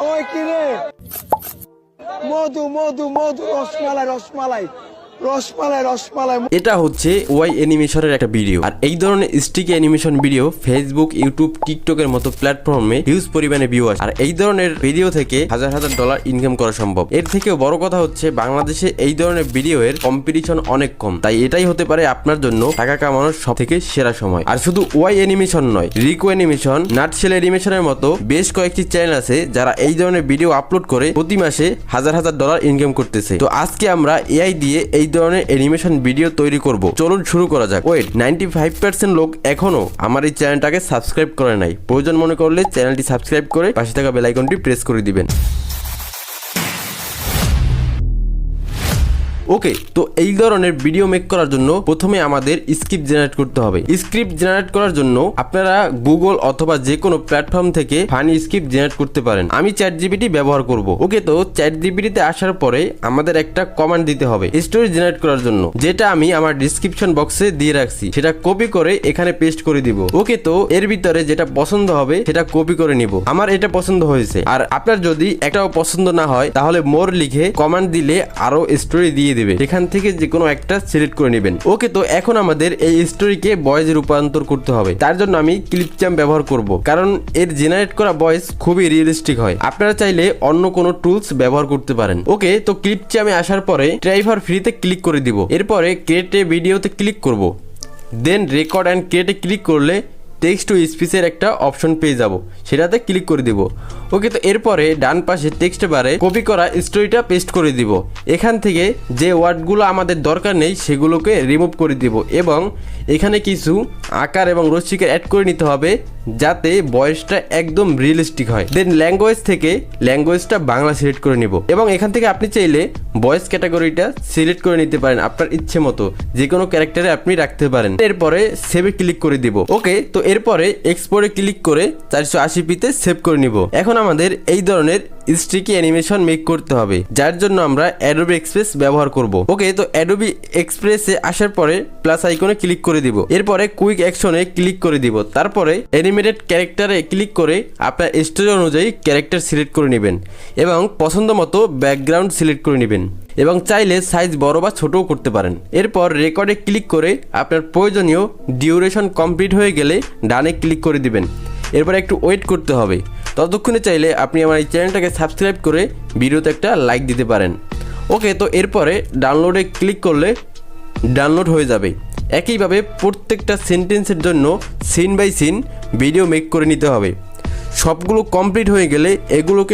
ওই কি রে মধু মধু মধু রসমালাই রসমালাই রসমালাই রসমালাই। এটা হচ্ছে ওয়াই অ্যানিমেশনের একটা ভিডিও। আর এই ধরনের sticky animation video Facebook, YouTube, টিকটকের মতো প্ল্যাটফর্মে হিউজ পরিমাণে ভিউ আসে। আর এই ধরনের ভিডিও থেকে হাজার হাজার ডলার ইনকাম করা সম্ভব। এর থেকেও বড় কথা হচ্ছে বাংলাদেশে এই ধরনের ভিডিও এর কম্পিটিশন অনেক কম। তাই এটাই হতে পারে আপনার জন্য টাকা কামানোর সব থেকে সেরা সময়। আর শুধু ওয়াই অ্যানিমেশন নয়, রিকো অ্যানিমেশন, নাটশেল অ্যানিমেশনের মতো বেশ কয়েকটি চ্যানেল আছে যারা এই ধরনের ভিডিও আপলোড করে প্রতি মাসে হাজার হাজার ডলার ইনকাম করতেছে। তো আজকে আমরা এআই দিয়ে এই ধরনের অ্যানিমেশন ভিডিও তৈরি করব। চলুন শুরু করা যাক। ওয়েট, 95% লোক এখনো আমার এই চ্যানেলটাকে সাবস্ক্রাইব করে নাই। প্রয়োজন মনে করলে চ্যানেলটি সাবস্ক্রাইব করে পাশে থাকা বেল আইকনটি প্রেস করে দিবেন। ওকে, তো এই ধরনের ভিডিও মেক করার জন্য প্রথমে আমাদের স্ক্রিপ্ট জেনারেট করতে হবে। স্ক্রিপ্ট জেনারেট করার জন্য আপনারা গুগল অথবা যে কোনো প্ল্যাটফর্ম থেকে ফানি স্ক্রিপ্ট জেনারেট করতে পারেন। আমি চ্যাটজিপিটি ব্যবহার করব। ওকে, তো চ্যাটজিপিটিতে আসার পরে আমাদের একটা কমান্ড দিতে হবে স্টোরি জেনারেট করার জন্য, যেটা আমি আমার ডিসক্রিপশন বক্সে দিয়ে রাখছি। সেটা কপি করে এখানে পেস্ট করে দিব। ওকে, তো এর ভিতরে যেটা পছন্দ হবে সেটা কপি করে নিব। আমার এটা পছন্দ হয়েছে। আর আপনার যদি একটাও পছন্দ না হয় তাহলে মোর লিখে কমান্ড দিলে আরো স্টোরি দিয়ে দিবে। এখান থেকে যে কোনো একটা সিলেক্ট করে নেবেন। ওকে, তো এখন আমাদের এই স্টোরিকে ভয়েসে রূপান্তর করতে হবে। তার জন্য আমি ক্লিপচাম ব্যবহার করব, কারণ এর জেনারেট করা ভয়েস খুবই রিয়েলিস্টিক হয়। আপনারা চাইলে অন্য কোনো টুলস ব্যবহার করতে পারেন। ওকে, তো ক্লিপচামে আসার পরে ট্রাই ফর ফ্রিতে ক্লিক করে দিব। এরপরে ক্রিয়েট এ ভিডিওতে ক্লিক করব। দেন রেকর্ড অ্যান্ড ক্রিয়েটে ক্লিক করলে টেক্সট টু স্পিচের একটা অপশন পেয়ে যাব, সেটাতে ক্লিক করে দিব। ওকে, তো এরপরে ডান পাশে টেক্সট বারে কপি করা স্টোরিটা পেস্ট করে দিব। এখান থেকে যে ওয়ার্ডগুলো আমাদের দরকার নেই সেগুলোকে রিমুভ করে দিব এবং এখানে কিছু আকার এবং রশ্মিকে অ্যাড করে নিতে হবে যাতে ভয়েসটা একদম রিয়েলিস্টিক হয়। দেন ল্যাঙ্গুয়েজ থেকে ল্যাঙ্গুয়েজটা বাংলা সিলেক্ট করে নিব এবং এখান থেকে আপনি চাইলে ভয়েস ক্যাটাগরিটা সিলেক্ট করে নিতে পারেন আপনার ইচ্ছে মতো, যে কোনো ক্যারেক্টারে আপনি রাখতে পারেন। এরপরে সেভে ক্লিক করে দিব। ওকে, তো এরপরে এক্সপোর্টে ক্লিক করে 480p-তে সেভ করে নিব। এখন আমাদের এই ধরনের স্টিকি অ্যানিমেশন মেক করতে হবে, যার জন্য আমরা অ্যাডোবি এক্সপ্রেস ব্যবহার করব। ওকে, তো অ্যাডোবি এক্সপ্রেসে আসার পরে প্লাস আইকনে ক্লিক করে দিব। এরপরে কুইক অ্যাকশনে ক্লিক করে দিব। তারপরে অ্যানিমেটেড ক্যারেক্টারে ক্লিক করে আপনার স্টোরি অনুযায়ী ক্যারেক্টার সিলেক্ট করে নেবেন এবং পছন্দ মতো ব্যাকগ্রাউন্ড সিলেক্ট করে নেবেন এবং চাইলে সাইজ বড় বা ছোটও করতে পারেন। এরপর রেকর্ডে ক্লিক করে আপনার প্রয়োজনীয় ডিউরেশন কমপ্লিট হয়ে গেলে ডানে ক্লিক করে দিবেন। এরপর একটু ওয়েট করতে হবে। ততক্ষণে চাইলে আপনি আমার এই চ্যানেলটাকে সাবস্ক্রাইব করে ভিডিওতে একটা লাইক দিতে পারেন। ওকে, তো এরপরে ডাউনলোডে ক্লিক করলে ডাউনলোড হয়ে যাবে। একইভাবে প্রত্যেকটা সেন্টেন্সের জন্য scene by scene video make করে নিতে হবে। সবগুলো কমপ্লিট হয়ে গেলে এগুলোকে